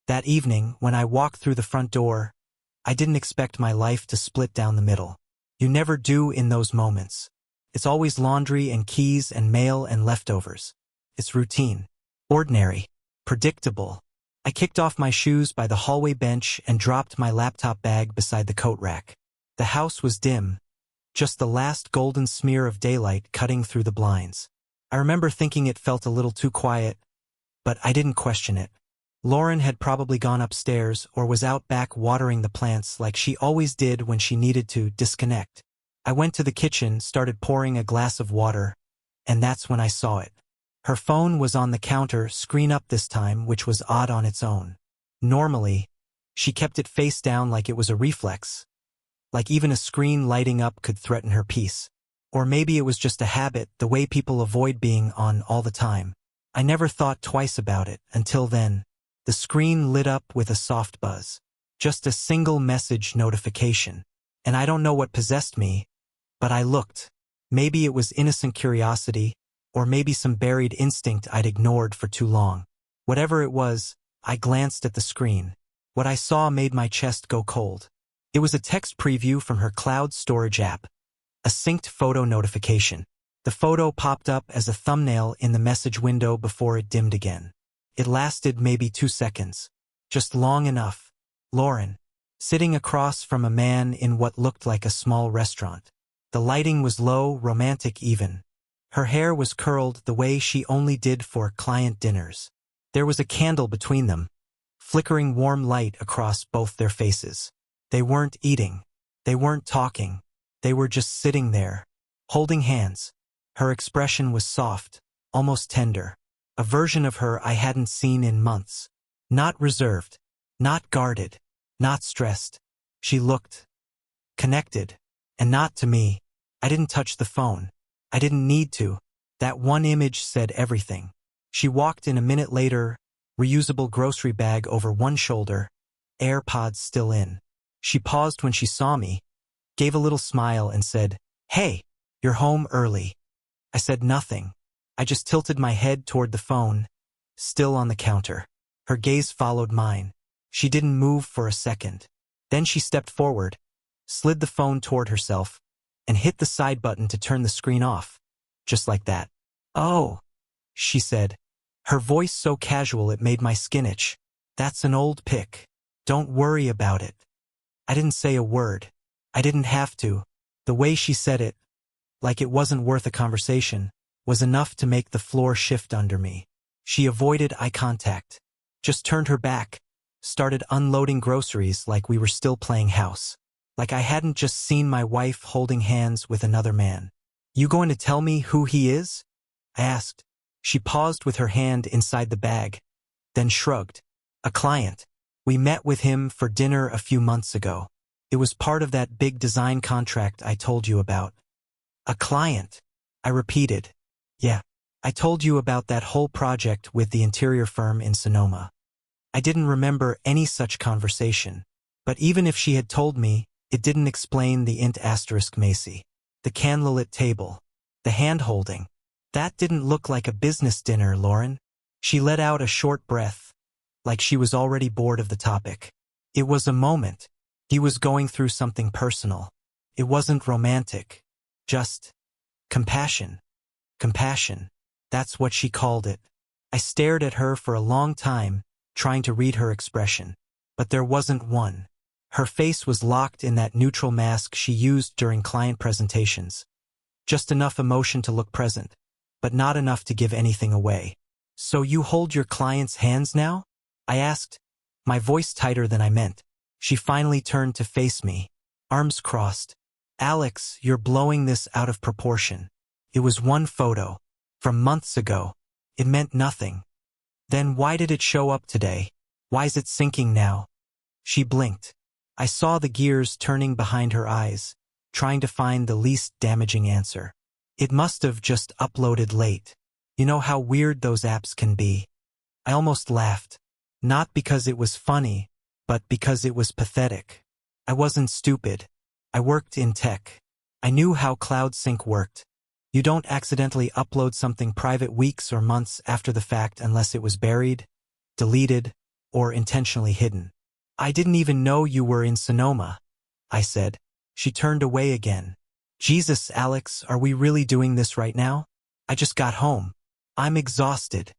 That evening, when I walked through the front door, I didn't expect my life to split down the middle. You never do in those moments. It's always laundry and keys and mail and leftovers. It's routine. Ordinary. Predictable. I kicked off my shoes by the hallway bench and dropped my laptop bag beside the coat rack. The house was dim, just the last golden smear of daylight cutting through the blinds. I remember thinking it felt a little too quiet, but I didn't question it. Lauren had probably gone upstairs or was out back watering the plants like she always did when she needed to disconnect. I went to the kitchen, started pouring a glass of water, and that's when I saw it. Her phone was on the counter, screen up this time, which was odd on its own. Normally, she kept it face down like it was a reflex, like even a screen lighting up could threaten her peace. Or maybe it was just a habit, the way people avoid being on all the time. I never thought twice about it until then. The screen lit up with a soft buzz. Just a single message notification. And I don't know what possessed me, but I looked. Maybe it was innocent curiosity, or maybe some buried instinct I'd ignored for too long. Whatever it was, I glanced at the screen. What I saw made my chest go cold. It was a text preview from her cloud storage app. A synced photo notification. The photo popped up as a thumbnail in the message window before it dimmed again. It lasted maybe 2 seconds. Just long enough. Lauren, sitting across from a man in what looked like a small restaurant. The lighting was low, romantic even. Her hair was curled the way she only did for client dinners. There was a candle between them, flickering warm light across both their faces. They weren't eating. They weren't talking. They were just sitting there, holding hands. Her expression was soft, almost tender. A version of her I hadn't seen in months. Not reserved, not guarded, not stressed. She looked connected, and not to me. I didn't touch the phone. I didn't need to. That one image said everything. She walked in a minute later, reusable grocery bag over one shoulder, AirPods still in. She paused when she saw me, gave a little smile and said, "Hey, you're home early." I said nothing. I just tilted my head toward the phone, still on the counter. Her gaze followed mine. She didn't move for a second. Then she stepped forward, slid the phone toward herself, and hit the side button to turn the screen off. Just like that. "Oh," she said, her voice so casual it made my skin itch. "That's an old pic. Don't worry about it." I didn't say a word. I didn't have to. The way she said it, like it wasn't worth a conversation, was enough to make the floor shift under me. She avoided eye contact, just turned her back, started unloading groceries like we were still playing house. Like I hadn't just seen my wife holding hands with another man. "You going to tell me who he is?" I asked. She paused with her hand inside the bag, then shrugged. "A client. We met with him for dinner a few months ago. It was part of that big design contract I told you about." "A client," I repeated. "Yeah, I told you about that whole project with the interior firm in Sonoma." I didn't remember any such conversation, but even if she had told me, it didn't explain the int asterisk Macy. The candlelit table. The hand-holding. That didn't look like a business dinner, Lauren. She let out a short breath, like she was already bored of the topic. It was a moment. He was going through something personal. It wasn't romantic. Just compassion. Compassion. That's what she called it. I stared at her for a long time, trying to read her expression. But there wasn't one. Her face was locked in that neutral mask she used during client presentations. Just enough emotion to look present, but not enough to give anything away. "So you hold your clients' hands now?" I asked, my voice tighter than I meant. She finally turned to face me, arms crossed. "Alex, you're blowing this out of proportion. It was one photo, from months ago. It meant nothing. Then why did it show up today? Why's it sinking now?" She blinked. I saw the gears turning behind her eyes, trying to find the least damaging answer. "It must have just uploaded late. You know how weird those apps can be." I almost laughed. Not because it was funny, but because it was pathetic. I wasn't stupid. I worked in tech. I knew how cloud sync worked. You don't accidentally upload something private weeks or months after the fact unless it was buried, deleted, or intentionally hidden. I didn't even know you were in Sonoma, I said. She turned away again. Jesus, Alex, are we really doing this right now? I just got home. I'm exhausted.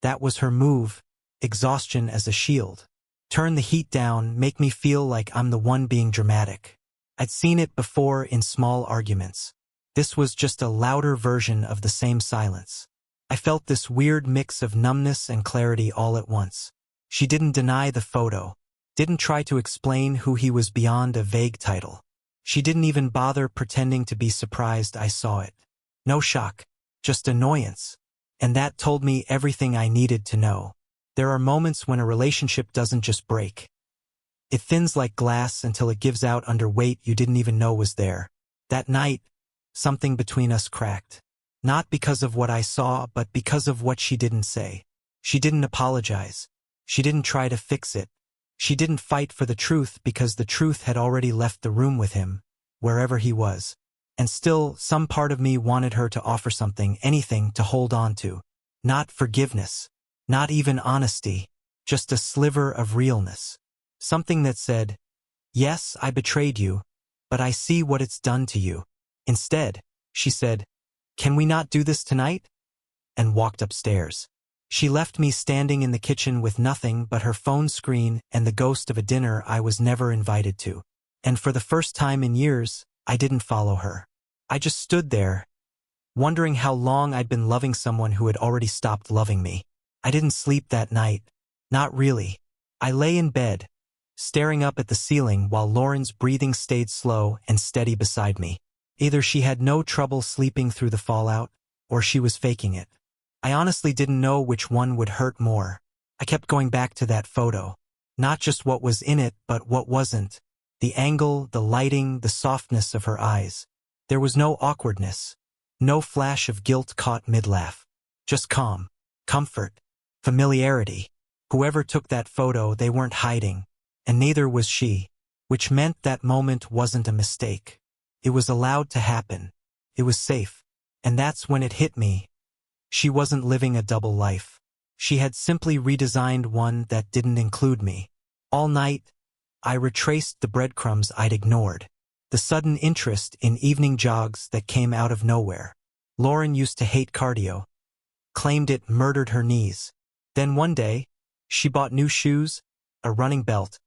That was her move, exhaustion as a shield. Turn the heat down, make me feel like I'm the one being dramatic. I'd seen it before in small arguments. This was just a louder version of the same silence. I felt this weird mix of numbness and clarity all at once. She didn't deny the photo, didn't try to explain who he was beyond a vague title. She didn't even bother pretending to be surprised I saw it. No shock, just annoyance. And that told me everything I needed to know. There are moments when a relationship doesn't just break. It thins like glass until it gives out under weight you didn't even know was there. That night, something between us cracked. Not because of what I saw, but because of what she didn't say. She didn't apologize. She didn't try to fix it. She didn't fight for the truth because the truth had already left the room with him, wherever he was. And still, some part of me wanted her to offer something, anything to hold on to. Not forgiveness. Not even honesty. Just a sliver of realness. Something that said, yes, I betrayed you, but I see what it's done to you. Instead, she said, can we not do this tonight? And walked upstairs. She left me standing in the kitchen with nothing but her phone screen and the ghost of a dinner I was never invited to. And for the first time in years, I didn't follow her. I just stood there, wondering how long I'd been loving someone who had already stopped loving me. I didn't sleep that night. Not really. I lay in bed, staring up at the ceiling while Lauren's breathing stayed slow and steady beside me. Either she had no trouble sleeping through the fallout, or she was faking it. I honestly didn't know which one would hurt more. I kept going back to that photo. Not just what was in it, but what wasn't. The angle, the lighting, the softness of her eyes. There was no awkwardness. No flash of guilt caught mid-laugh. Just calm, comfort, familiarity. Whoever took that photo, they weren't hiding, and neither was she, which meant that moment wasn't a mistake. It was allowed to happen. It was safe. And that's when it hit me. She wasn't living a double life. She had simply redesigned one that didn't include me. All night, I retraced the breadcrumbs I'd ignored. The sudden interest in evening jogs that came out of nowhere. Lauren used to hate cardio. Claimed it murdered her knees. Then one day, she bought new shoes, a running belt,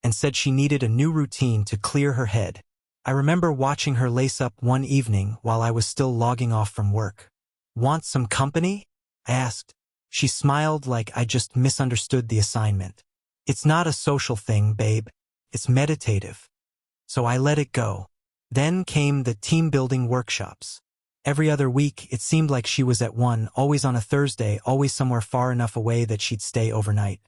and said she needed a new routine to clear her head. I remember watching her lace up one evening while I was still logging off from work. Want some company? I asked. She smiled like I just misunderstood the assignment. It's not a social thing, babe. It's meditative. So I let it go. Then came the team-building workshops. Every other week, it seemed like she was at one, always on a Thursday, always somewhere far enough away that she'd stay overnight.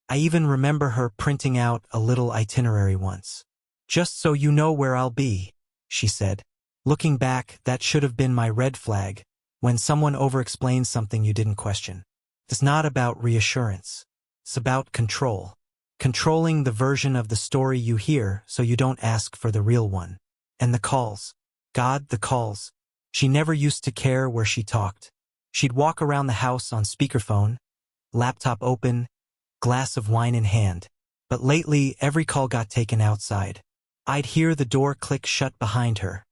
I even remember her printing out a little itinerary once. Just so you know where I'll be, she said. Looking back, that should have been my red flag, when someone over-explains something you didn't question. It's not about reassurance. It's about control. Controlling the version of the story you hear so you don't ask for the real one. And the calls. God, the calls. She never used to care where she talked. She'd walk around the house on speakerphone, laptop open, glass of wine in hand. But lately, every call got taken outside. I'd hear the door click shut behind her,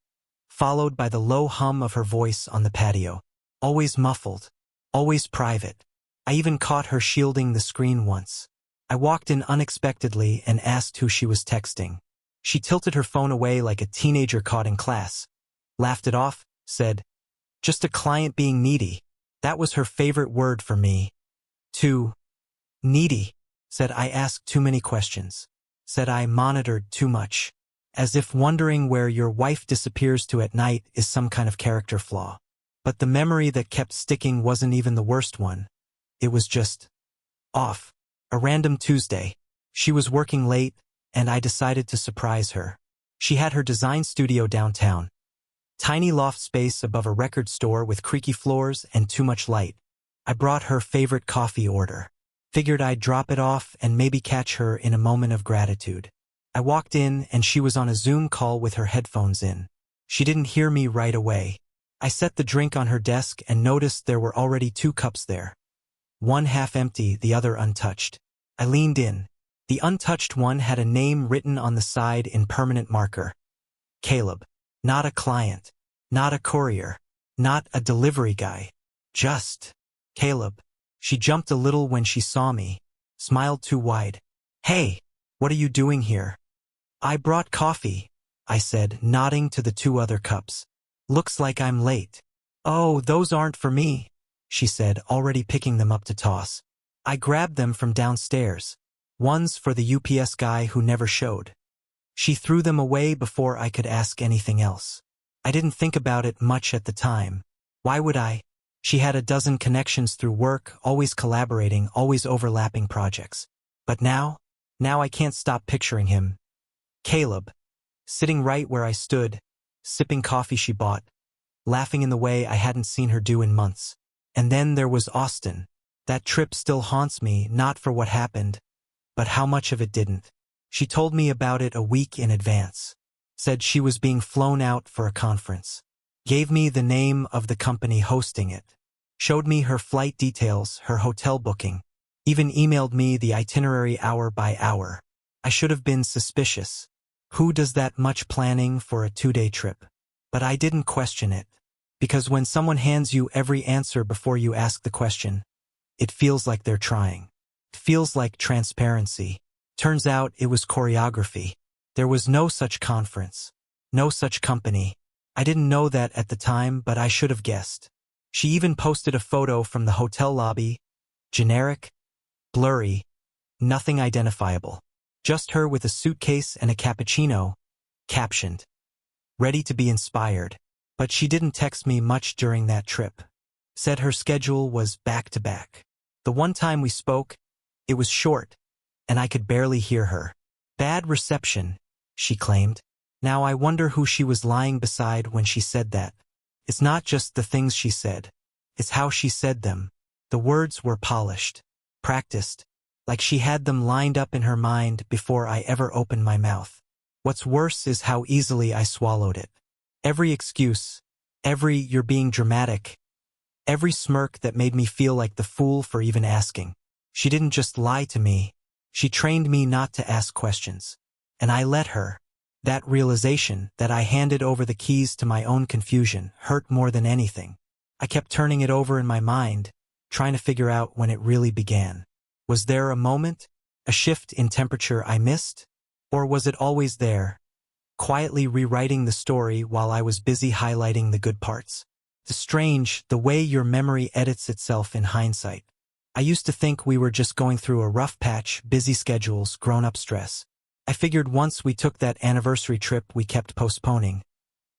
followed by the low hum of her voice on the patio. Always muffled, always private. I even caught her shielding the screen once. I walked in unexpectedly and asked who she was texting. She tilted her phone away like a teenager caught in class, laughed it off, said, just a client being needy. That was her favorite word for me. Too needy. Said I asked too many questions. Said I monitored too much. As if wondering where your wife disappears to at night is some kind of character flaw. But the memory that kept sticking wasn't even the worst one. It was just off. A random Tuesday. She was working late, and I decided to surprise her. She had her design studio downtown. Tiny loft space above a record store with creaky floors and too much light. I brought her favorite coffee order. Figured I'd drop it off and maybe catch her in a moment of gratitude. I walked in and she was on a Zoom call with her headphones in. She didn't hear me right away. I set the drink on her desk and noticed there were already 2 cups there. One half empty, the other untouched. I leaned in. The untouched one had a name written on the side in permanent marker. Caleb. Not a client. Not a courier. Not a delivery guy. Just Caleb. She jumped a little when she saw me, smiled too wide. Hey, what are you doing here? I brought coffee, I said, nodding to the 2 other cups. Looks like I'm late. Oh, those aren't for me, she said, already picking them up to toss. I grabbed them from downstairs. One's for the UPS guy who never showed. She threw them away before I could ask anything else. I didn't think about it much at the time. Why would I? She had a dozen connections through work, always collaborating, always overlapping projects. But now I can't stop picturing him. Caleb, sitting right where I stood, sipping coffee she bought, laughing in the way I hadn't seen her do in months. And then there was Austin. That trip still haunts me, not for what happened, but how much of it didn't. She told me about it a week in advance. Said she was being flown out for a conference. Gave me the name of the company hosting it. Showed me her flight details, her hotel booking. Even emailed me the itinerary hour by hour. I should have been suspicious. Who does that much planning for a 2-day trip? But I didn't question it. Because when someone hands you every answer before you ask the question, it feels like they're trying. It feels like transparency. Turns out it was choreography. There was no such conference. No such company. I didn't know that at the time, but I should have guessed. She even posted a photo from the hotel lobby. Generic, blurry, nothing identifiable. Just her with a suitcase and a cappuccino, captioned, ready to be inspired. But she didn't text me much during that trip. Said her schedule was back-to-back. The one time we spoke, it was short, and I could barely hear her. Bad reception, she claimed. Now I wonder who she was lying beside when she said that. It's not just the things she said. It's how she said them. The words were polished, practiced, like she had them lined up in her mind before I ever opened my mouth. What's worse is how easily I swallowed it. Every excuse, every "you're being dramatic," every smirk that made me feel like the fool for even asking. She didn't just lie to me. She trained me not to ask questions. And I let her. That realization, that I handed over the keys to my own confusion, hurt more than anything. I kept turning it over in my mind, trying to figure out when it really began. Was there a moment? A shift in temperature I missed? Or was it always there, quietly rewriting the story while I was busy highlighting the good parts? It's strange, the way your memory edits itself in hindsight. I used to think we were just going through a rough patch, busy schedules, grown-up stress. I figured once we took that anniversary trip we kept postponing,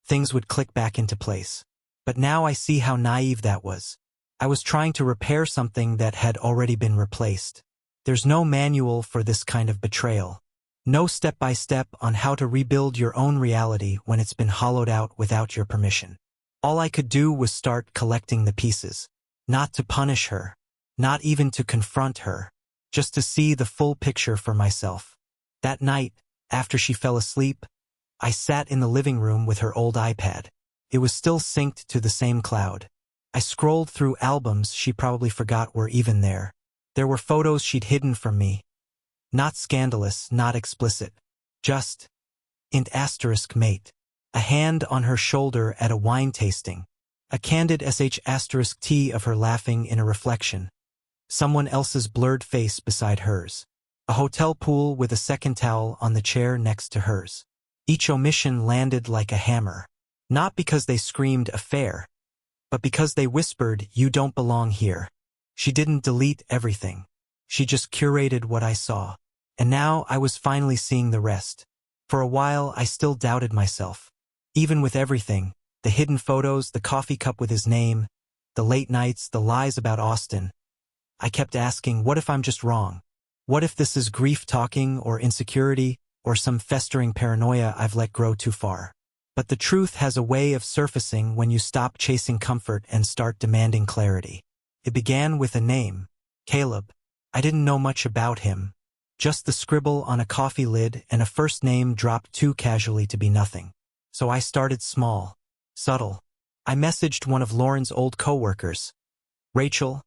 things would click back into place. But now I see how naive that was. I was trying to repair something that had already been replaced. There's no manual for this kind of betrayal. No step-by-step on how to rebuild your own reality when it's been hollowed out without your permission. All I could do was start collecting the pieces. Not to punish her. Not even to confront her. Just to see the full picture for myself. That night, after she fell asleep, I sat in the living room with her old iPad. It was still synced to the same cloud. I scrolled through albums she probably forgot were even there. There were photos she'd hidden from me. Not scandalous, not explicit. Just int asterisk mate. A hand on her shoulder at a wine tasting. A candid sh*t of her laughing in a reflection. Someone else's blurred face beside hers. A hotel pool with a second towel on the chair next to hers. Each omission landed like a hammer. Not because they screamed affair, but because they whispered, "You don't belong here." She didn't delete everything. She just curated what I saw. And now I was finally seeing the rest. For a while I still doubted myself. Even with everything, the hidden photos, the coffee cup with his name, the late nights, the lies about Austin. I kept asking, what if I'm just wrong? What if this is grief talking or insecurity or some festering paranoia I've let grow too far? But the truth has a way of surfacing when you stop chasing comfort and start demanding clarity. It began with a name, Caleb. I didn't know much about him. Just the scribble on a coffee lid and a first name dropped too casually to be nothing. So I started small, subtle. I messaged one of Lauren's old coworkers, Rachel,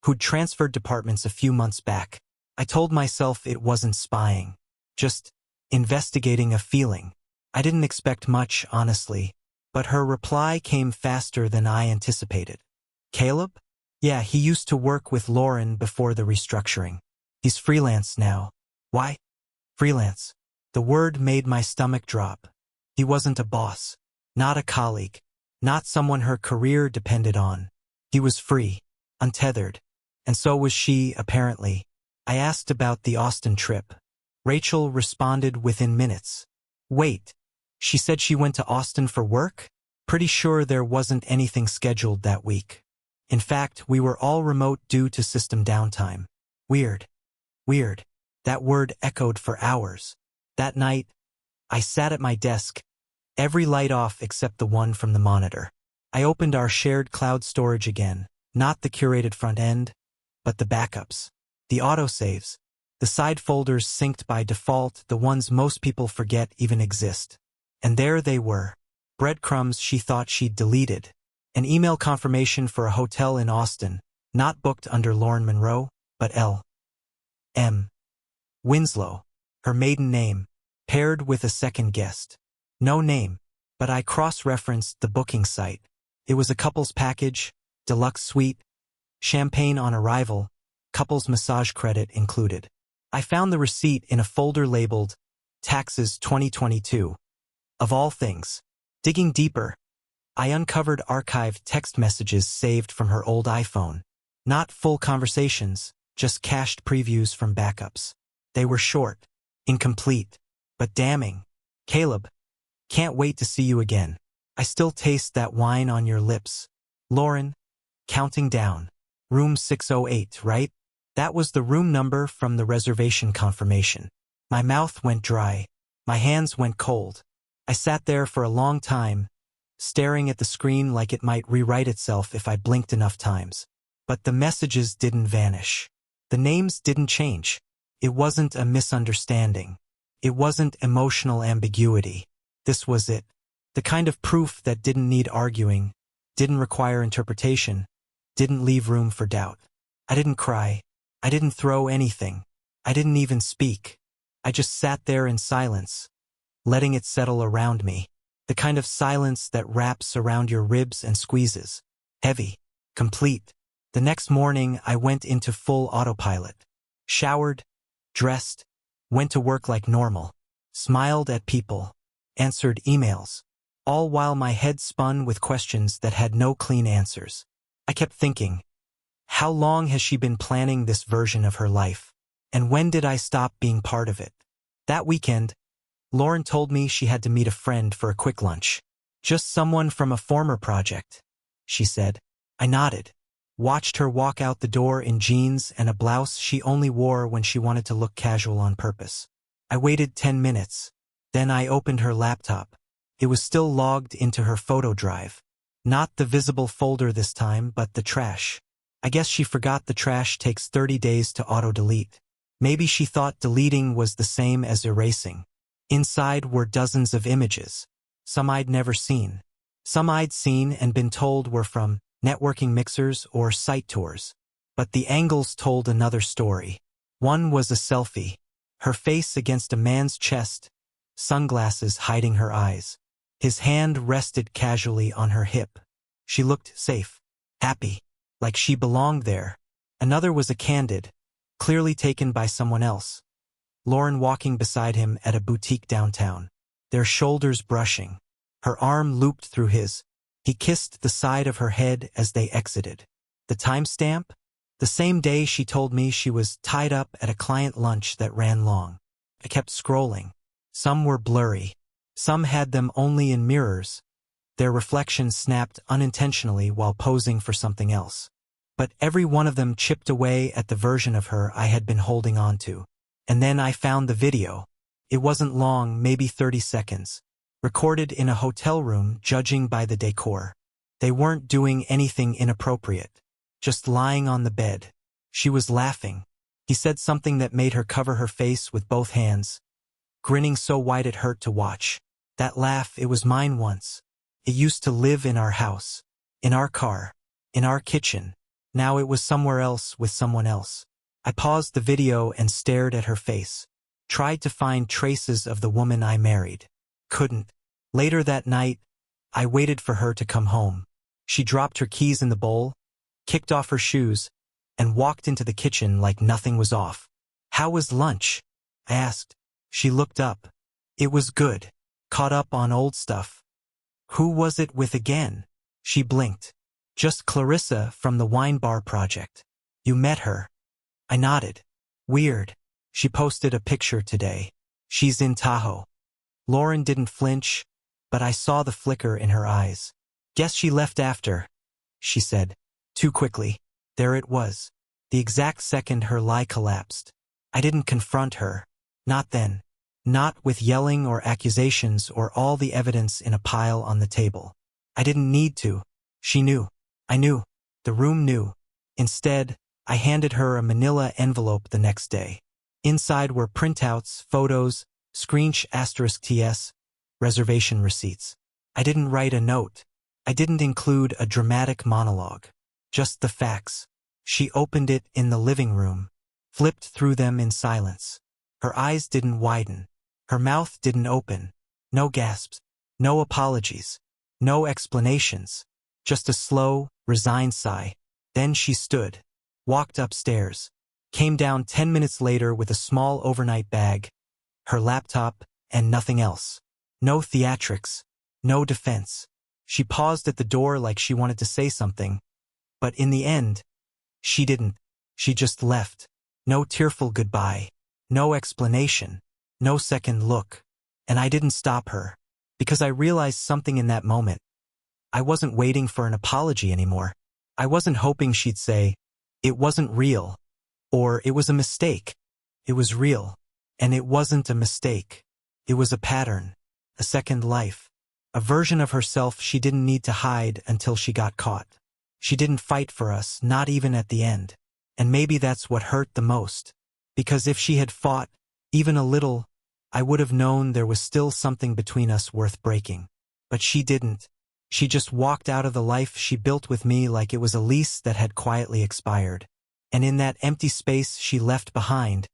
who'd transferred departments a few months back. I told myself it wasn't spying, just investigating a feeling. I didn't expect much, honestly, but her reply came faster than I anticipated. Caleb? Yeah, he used to work with Lauren before the restructuring. He's freelance now. Why? Freelance. The word made my stomach drop. He wasn't a boss, not a colleague, not someone her career depended on. He was free, untethered, and so was she, apparently. I asked about the Austin trip. Rachel responded within minutes. Wait, she said she went to Austin for work? Pretty sure there wasn't anything scheduled that week. In fact, we were all remote due to system downtime. Weird. Weird. That word echoed for hours. That night, I sat at my desk, every light off except the one from the monitor. I opened our shared cloud storage again, not the curated front end, but the backups. The autosaves, the side folders synced by default, the ones most people forget even exist. And there they were. Breadcrumbs she thought she'd deleted. An email confirmation for a hotel in Austin, not booked under Lauren Monroe, but L.M. Winslow, her maiden name, paired with a second guest. No name, but I cross-referenced the booking site. It was a couple's package, deluxe suite, champagne on arrival, couple's massage credit included. I found the receipt in a folder labeled Taxes 2022. Of all things. Digging deeper, I uncovered archived text messages saved from her old iPhone. Not full conversations, just cached previews from backups. They were short, incomplete, but damning. Caleb, can't wait to see you again. I still taste that wine on your lips. Lauren, counting down. Room 608, right? That was the room number from the reservation confirmation. My mouth went dry. My hands went cold. I sat there for a long time, staring at the screen like it might rewrite itself if I blinked enough times. But the messages didn't vanish. The names didn't change. It wasn't a misunderstanding. It wasn't emotional ambiguity. This was it. The kind of proof that didn't need arguing, didn't require interpretation, didn't leave room for doubt. I didn't cry. I didn't throw anything. I didn't even speak. I just sat there in silence, letting it settle around me. The kind of silence that wraps around your ribs and squeezes. Heavy. Complete. The next morning, I went into full autopilot. Showered, dressed, went to work like normal, smiled at people, answered emails, all while my head spun with questions that had no clean answers. I kept thinking, how long has she been planning this version of her life? And when did I stop being part of it? That weekend, Lauren told me she had to meet a friend for a quick lunch. Just someone from a former project, she said. I nodded, watched her walk out the door in jeans and a blouse she only wore when she wanted to look casual on purpose. I waited 10 minutes. Then I opened her laptop. It was still logged into her photo drive. Not the visible folder this time, but the trash. I guess she forgot the trash takes 30 days to auto-delete. Maybe she thought deleting was the same as erasing. Inside were dozens of images. Some I'd never seen. Some I'd seen and been told were from networking mixers or site tours. But the angles told another story. One was a selfie. Her face against a man's chest, sunglasses hiding her eyes. His hand rested casually on her hip. She looked safe, happy, like she belonged there. Another was a candid, clearly taken by someone else. Lauren walking beside him at a boutique downtown, their shoulders brushing, her arm looped through his. He kissed the side of her head as they exited. The timestamp? The same day she told me she was tied up at a client lunch that ran long. I kept scrolling. Some were blurry. Some had them only in mirrors. Their reflections snapped unintentionally while posing for something else. But every one of them chipped away at the version of her I had been holding on to. And then I found the video. It wasn't long, maybe 30 seconds. Recorded in a hotel room, judging by the decor. They weren't doing anything inappropriate. Just lying on the bed. She was laughing. He said something that made her cover her face with both hands, grinning so wide it hurt to watch. That laugh, it was mine once. It used to live in our house, in our car, in our kitchen. Now it was somewhere else with someone else. I paused the video and stared at her face. Tried to find traces of the woman I married. Couldn't. Later that night, I waited for her to come home. She dropped her keys in the bowl, kicked off her shoes, and walked into the kitchen like nothing was off. "How was lunch?" I asked. She looked up. "It was good. Caught up on old stuff." "Who was it with again?" She blinked. "Just Clarissa from the wine bar project." "You met her?" I nodded. "Weird. She posted a picture today. She's in Tahoe." Lauren didn't flinch, but I saw the flicker in her eyes. "Guess she left after," she said. Too quickly. There it was. The exact second her lie collapsed. I didn't confront her. Not then. Not with yelling or accusations or all the evidence in a pile on the table. I didn't need to. She knew. I knew. The room knew. Instead, I handed her a manila envelope the next day. Inside were printouts, photos, **TS, reservation receipts. I didn't write a note. I didn't include a dramatic monologue. Just the facts. She opened it in the living room, flipped through them in silence. Her eyes didn't widen. Her mouth didn't open. No gasps. No apologies. No explanations. Just a slow, resigned sigh. Then she stood, walked upstairs, came down 10 minutes later with a small overnight bag, her laptop, and nothing else. No theatrics. No defense. She paused at the door like she wanted to say something, but in the end, she didn't. She just left. No tearful goodbye. No explanation. No second look. And I didn't stop her, because I realized something in that moment. I wasn't waiting for an apology anymore. I wasn't hoping she'd say, "It wasn't real," or "It was a mistake." It was real. And it wasn't a mistake. It was a pattern. A second life. A version of herself she didn't need to hide until she got caught. She didn't fight for us, not even at the end. And maybe that's what hurt the most. Because if she had fought, even a little, I would have known there was still something between us worth breaking. But she didn't. She just walked out of the life she built with me like it was a lease that had quietly expired. And in that empty space she left behind,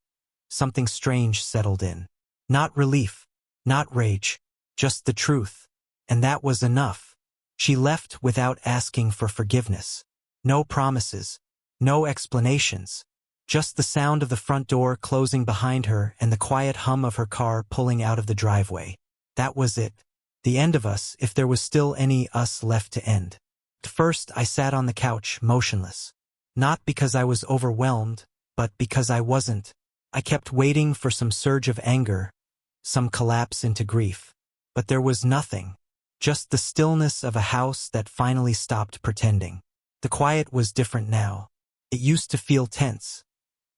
something strange settled in. Not relief. Not rage. Just the truth. And that was enough. She left without asking for forgiveness. No promises. No explanations. Just the sound of the front door closing behind her and the quiet hum of her car pulling out of the driveway. That was it. The end of us, if there was still any us left to end. At first, I sat on the couch, motionless. Not because I was overwhelmed, but because I wasn't. I kept waiting for some surge of anger, some collapse into grief. But there was nothing. Just the stillness of a house that finally stopped pretending. The quiet was different now. It used to feel tense.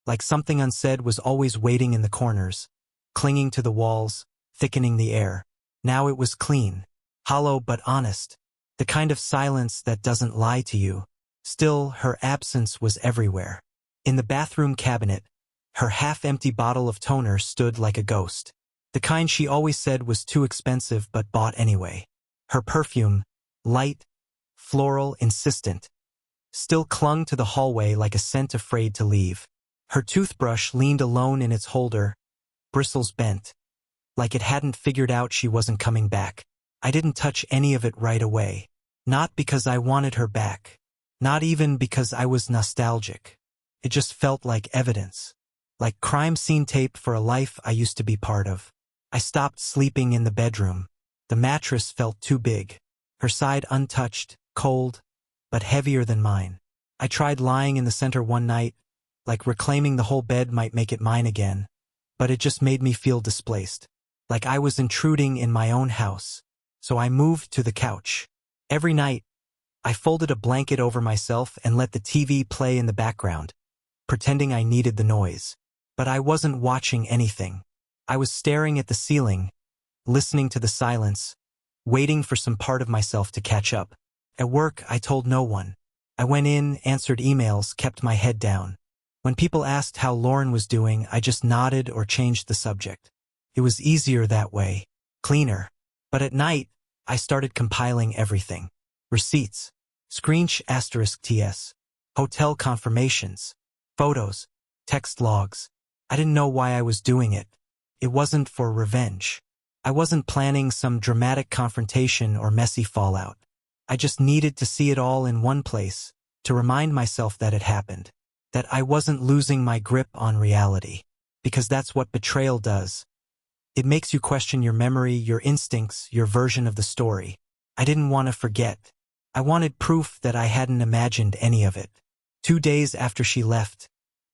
Like something unsaid was always waiting in the corners, clinging to the walls, thickening the air. Now it was clean, hollow but honest, the kind of silence that doesn't lie to you. Still, her absence was everywhere. In the bathroom cabinet, her half-empty bottle of toner stood like a ghost. The kind she always said was too expensive but bought anyway. Her perfume, light, floral, insistent, still clung to the hallway like a scent afraid to leave. Her toothbrush leaned alone in its holder, bristles bent, like it hadn't figured out she wasn't coming back. I didn't touch any of it right away. Not because I wanted her back. Not even because I was nostalgic. It just felt like evidence. Like crime scene tape for a life I used to be part of. I stopped sleeping in the bedroom. The mattress felt too big. Her side untouched, cold, but heavier than mine. I tried lying in the center one night, like reclaiming the whole bed might make it mine again, but it just made me feel displaced. Like I was intruding in my own house. So I moved to the couch. Every night, I folded a blanket over myself and let the TV play in the background, pretending I needed the noise. But I wasn't watching anything. I was staring at the ceiling, listening to the silence, waiting for some part of myself to catch up. At work, I told no one. I went in, answered emails, kept my head down. When people asked how Lauren was doing, I just nodded or changed the subject. It was easier that way, cleaner. But at night, I started compiling everything. Receipts, **TS, hotel confirmations, photos, text logs. I didn't know why I was doing it. It wasn't for revenge. I wasn't planning some dramatic confrontation or messy fallout. I just needed to see it all in one place, to remind myself that it happened, that I wasn't losing my grip on reality. Because that's what betrayal does. It makes you question your memory, your instincts, your version of the story. I didn't want to forget. I wanted proof that I hadn't imagined any of it. 2 days after she left,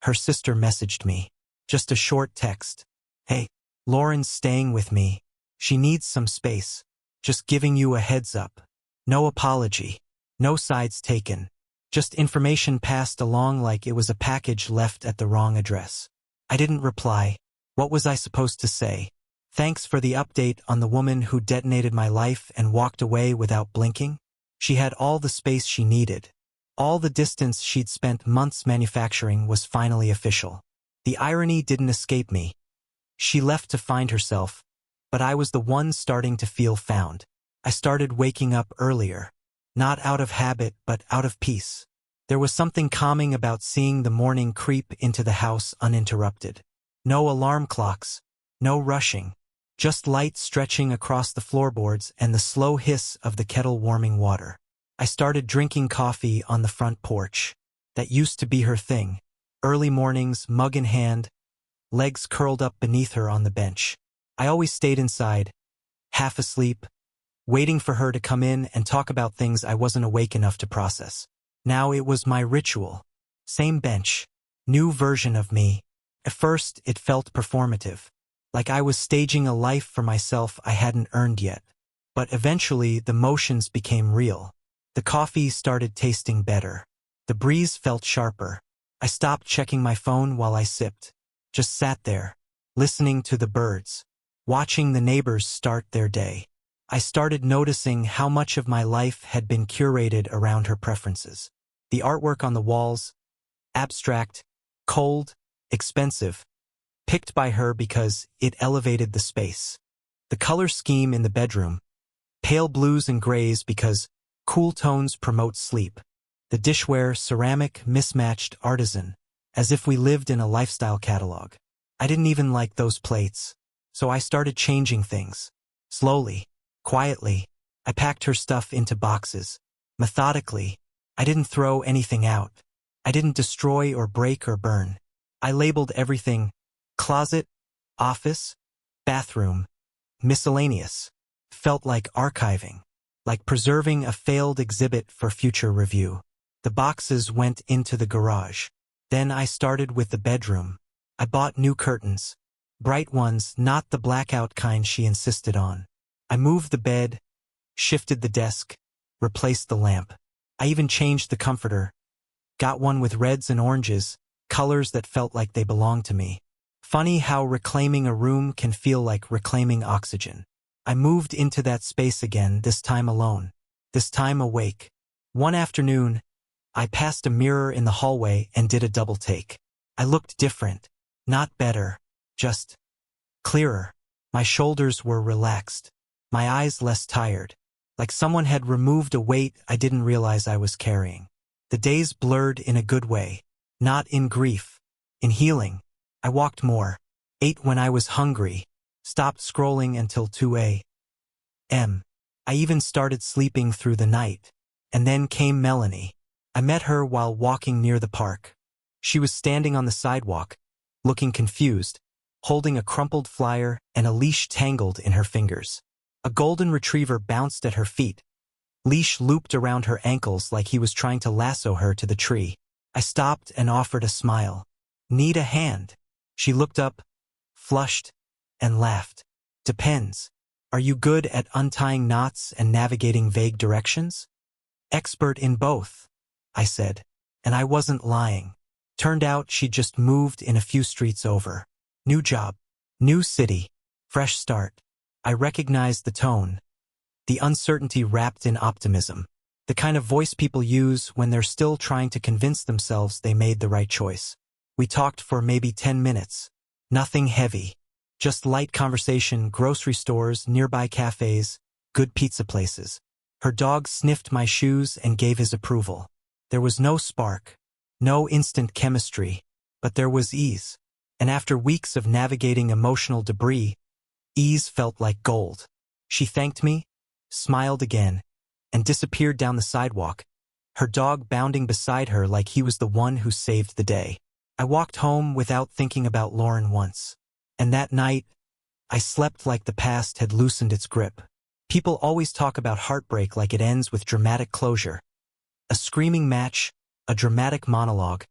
her sister messaged me. Just a short text. Hey, Lauren's staying with me. She needs some space. Just giving you a heads up. No apology. No sides taken. Just information passed along like it was a package left at the wrong address. I didn't reply. What was I supposed to say? Thanks for the update on the woman who detonated my life and walked away without blinking? She had all the space she needed. All the distance she'd spent months manufacturing was finally official. The irony didn't escape me. She left to find herself, but I was the one starting to feel found. I started waking up earlier. Not out of habit, but out of peace. There was something calming about seeing the morning creep into the house uninterrupted. No alarm clocks, no rushing. Just light stretching across the floorboards and the slow hiss of the kettle warming water. I started drinking coffee on the front porch. That used to be her thing. Early mornings, mug in hand, legs curled up beneath her on the bench. I always stayed inside, half asleep, waiting for her to come in and talk about things I wasn't awake enough to process. Now it was my ritual. Same bench, new version of me. At first, it felt performative, like I was staging a life for myself I hadn't earned yet. But eventually, the motions became real. The coffee started tasting better. The breeze felt sharper. I stopped checking my phone while I sipped. Just sat there, listening to the birds, watching the neighbors start their day. I started noticing how much of my life had been curated around her preferences. The artwork on the walls, abstract, cold, expensive, picked by her because it elevated the space. The color scheme in the bedroom, pale blues and grays because cool tones promote sleep. The dishware, ceramic, mismatched, artisan, as if we lived in a lifestyle catalog. I didn't even like those plates, so I started changing things. Slowly, quietly, I packed her stuff into boxes. Methodically, I didn't throw anything out. I didn't destroy or break or burn. I labeled everything: closet, office, bathroom, miscellaneous. Felt like archiving, like preserving a failed exhibit for future review. The boxes went into the garage. Then I started with the bedroom. I bought new curtains. Bright ones, not the blackout kind she insisted on. I moved the bed, shifted the desk, replaced the lamp. I even changed the comforter. Got one with reds and oranges, colors that felt like they belonged to me. Funny how reclaiming a room can feel like reclaiming oxygen. I moved into that space again, this time alone. This time awake. One afternoon, I passed a mirror in the hallway and did a double take. I looked different. Not better. Just clearer. My shoulders were relaxed. My eyes less tired. Like someone had removed a weight I didn't realize I was carrying. The days blurred in a good way. Not in grief. In healing. I walked more. Ate when I was hungry. Stopped scrolling until 2 a.m. I even started sleeping through the night. And then came Melanie. I met her while walking near the park. She was standing on the sidewalk, looking confused, holding a crumpled flyer and a leash tangled in her fingers. A golden retriever bounced at her feet. Leash looped around her ankles like he was trying to lasso her to the tree. I stopped and offered a smile. Need a hand? She looked up, flushed, and laughed. Depends. Are you good at untying knots and navigating vague directions? Expert in both, I said. And I wasn't lying. Turned out she'd just moved in a few streets over. New job. New city. Fresh start. I recognized the tone. The uncertainty wrapped in optimism. The kind of voice people use when they're still trying to convince themselves they made the right choice. We talked for maybe 10 minutes. Nothing heavy. Just light conversation, grocery stores, nearby cafes, good pizza places. Her dog sniffed my shoes and gave his approval. There was no spark. No instant chemistry. but there was ease. And after weeks of navigating emotional debris, ease felt like gold. She thanked me, smiled again, and disappeared down the sidewalk, her dog bounding beside her like he was the one who saved the day. I walked home without thinking about Lauren once. And that night, I slept like the past had loosened its grip. People always talk about heartbreak like it ends with dramatic closure. A screaming match, a dramatic monologue,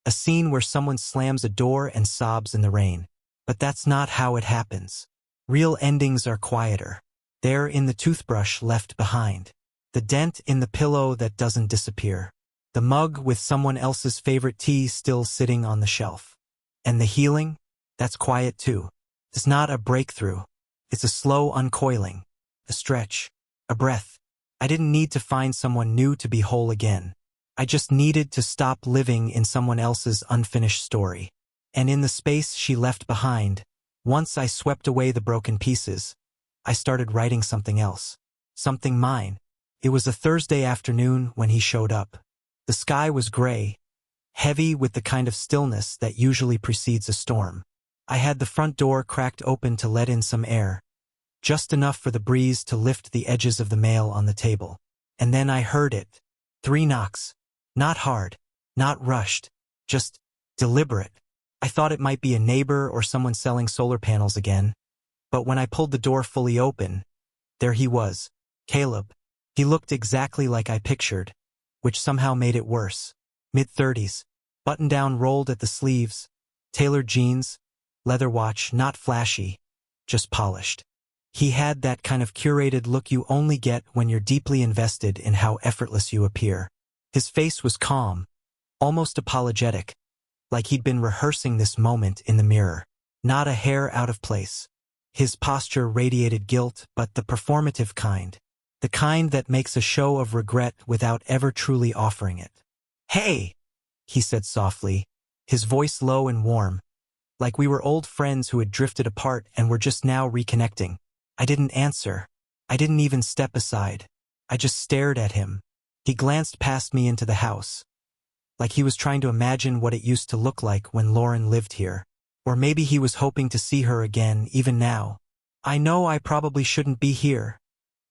a scene where someone slams a door and sobs in the rain. But that's not how it happens. Real endings are quieter. They're in the toothbrush left behind, the dent in the pillow that doesn't disappear, the mug with someone else's favorite tea still sitting on the shelf. And the healing? That's quiet too. It's not a breakthrough. It's a slow uncoiling, a stretch, a breath. I didn't need to find someone new to be whole again. I just needed to stop living in someone else's unfinished story. And in the space she left behind, once I swept away the broken pieces, I started writing something else. Something mine. It was a Thursday afternoon when he showed up. The sky was gray, heavy with the kind of stillness that usually precedes a storm. I had the front door cracked open to let in some air, just enough for the breeze to lift the edges of the mail on the table. And then I heard it. 3 knocks. Not hard, not rushed, just deliberate. I thought it might be a neighbor or someone selling solar panels again. But when I pulled the door fully open, there he was, Caleb. He looked exactly like I pictured, which somehow made it worse. Mid-30s, button-down rolled at the sleeves, tailored jeans, leather watch, not flashy, just polished. He had that kind of curated look you only get when you're deeply invested in how effortless you appear. His face was calm, almost apologetic, like he'd been rehearsing this moment in the mirror. Not a hair out of place. His posture radiated guilt, but the performative kind. The kind that makes a show of regret without ever truly offering it. "Hey," he said softly, his voice low and warm, like we were old friends who had drifted apart and were just now reconnecting. I didn't answer. I didn't even step aside. I just stared at him. He glanced past me into the house, like he was trying to imagine what it used to look like when Lauren lived here. Or maybe he was hoping to see her again, even now. "I know I probably shouldn't be here,"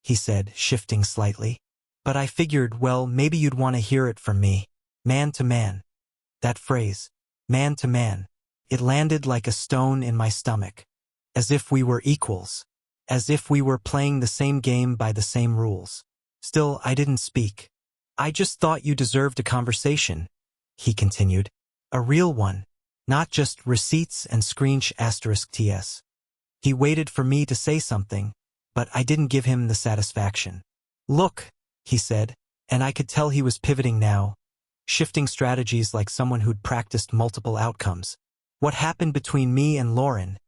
he said, shifting slightly. "But I figured, well, maybe you'd want to hear it from me. Man to man." That phrase, man to man, it landed like a stone in my stomach. As if we were equals. As if we were playing the same game by the same rules. Still, I didn't speak. "I just thought you deserved a conversation," he continued. "A real one. Not just receipts and **TS. He waited for me to say something, but I didn't give him the satisfaction. "Look," he said, and I could tell he was pivoting now, shifting strategies like someone who'd practiced multiple outcomes. "What happened between me and Lauren?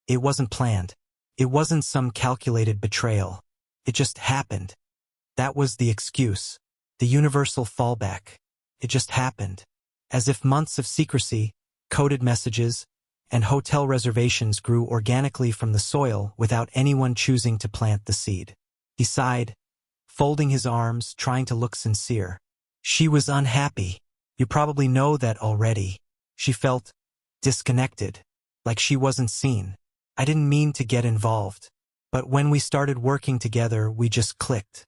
It wasn't planned. It wasn't some calculated betrayal. It just happened. That was the excuse. The universal fallback. It just happened. As if months of secrecy, coded messages, and hotel reservations grew organically from the soil without anyone choosing to plant the seed." He sighed, folding his arms, trying to look sincere. "She was unhappy. You probably know that already. She felt disconnected, like she wasn't seen. I didn't mean to get involved. But when we started working together, we just clicked.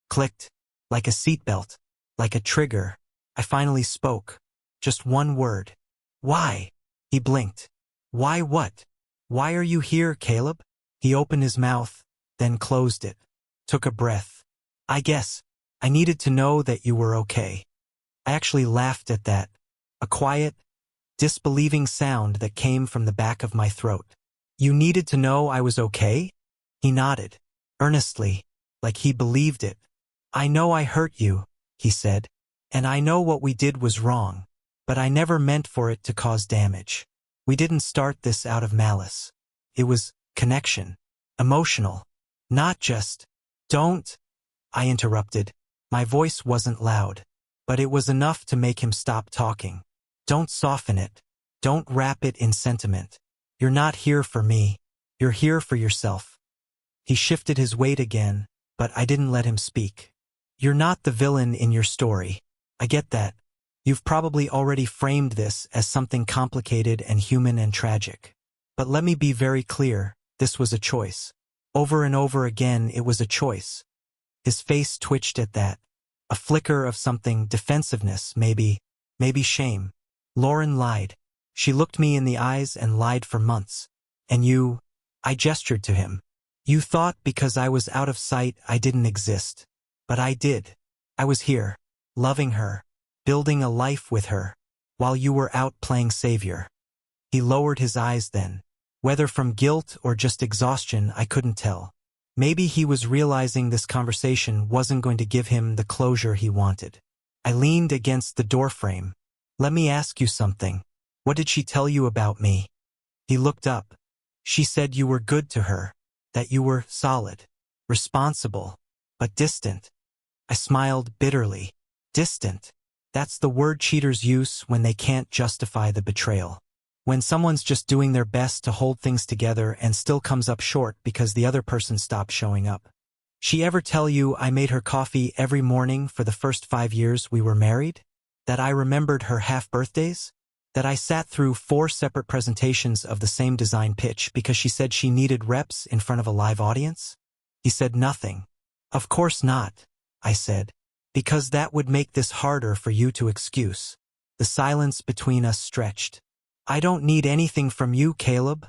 Clicked, like a seatbelt, like a trigger. I finally spoke. Just one word. "Why?" He blinked. "Why what? Why are you here, Caleb?" He opened his mouth, then closed it. Took a breath. "I guess I needed to know that you were okay." I actually laughed at that. A quiet, disbelieving sound that came from the back of my throat. "You needed to know I was okay?" He nodded, earnestly, like he believed it. "I know I hurt you," he said, "and I know what we did was wrong, but I never meant for it to cause damage. We didn't start this out of malice. It was connection, emotional, not just, don't," I interrupted. My voice wasn't loud, but it was enough to make him stop talking. "Don't soften it. Don't wrap it in sentiment. You're not here for me. You're here for yourself." He shifted his weight again, but I didn't let him speak. "You're not the villain in your story. I get that. You've probably already framed this as something complicated and human and tragic. But let me be very clear, this was a choice. Over and over again, it was a choice. His face twitched at that. A flicker of something, defensiveness, maybe shame. Lauren lied. She looked me in the eyes and lied for months. And you, I gestured to him. You thought because I was out of sight I didn't exist. But I did. I was here, loving her, building a life with her, while you were out playing savior. He lowered his eyes then. Whether from guilt or just exhaustion, I couldn't tell. Maybe he was realizing this conversation wasn't going to give him the closure he wanted. I leaned against the doorframe. Let me ask you something. What did she tell you about me? He looked up. She said you were good to her, that you were solid, responsible, but distant. I smiled bitterly. Distant. That's the word cheaters use when they can't justify the betrayal. When someone's just doing their best to hold things together and still comes up short because the other person stopped showing up. She ever tell you I made her coffee every morning for the first 5 years we were married? That I remembered her half-birthdays? That I sat through 4 separate presentations of the same design pitch because she said she needed reps in front of a live audience? He said nothing. Of course not, I said. Because that would make this harder for you to excuse. The silence between us stretched. I don't need anything from you, Caleb,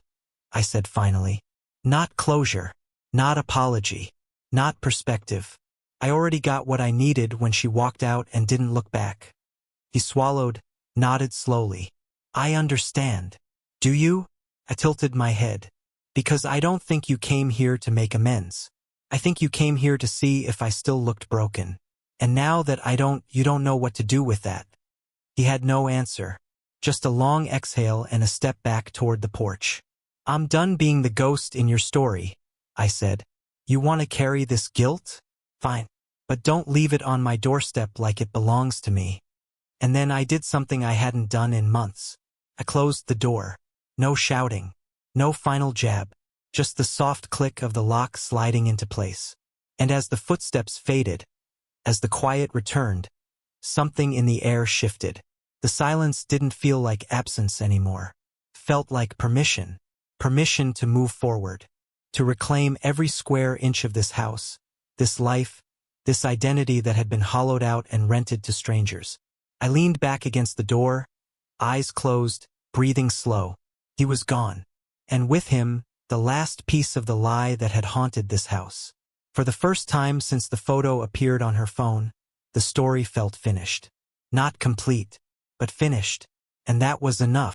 I said finally. Not closure, not apology, not perspective. I already got what I needed when she walked out and didn't look back. He swallowed, nodded slowly. I understand. Do you? I tilted my head. Because I don't think you came here to make amends. I think you came here to see if I still looked broken. And now that you don't know what to do with that. He had no answer. Just a long exhale and a step back toward the porch. I'm done being the ghost in your story, I said. You want to carry this guilt? Fine. But don't leave it on my doorstep like it belongs to me. And then I did something I hadn't done in months. I closed the door. No shouting. No final jab. Just the soft click of the lock sliding into place. And as the footsteps faded, as the quiet returned, something in the air shifted. The silence didn't feel like absence anymore. Felt like permission. Permission to move forward. To reclaim every square inch of this house, this life, this identity that had been hollowed out and rented to strangers. I leaned back against the door, eyes closed, breathing slow. He was gone. And with him, the last piece of the lie that had haunted this house. For the first time since the photo appeared on her phone, the story felt finished. Not complete, but finished. And that was enough.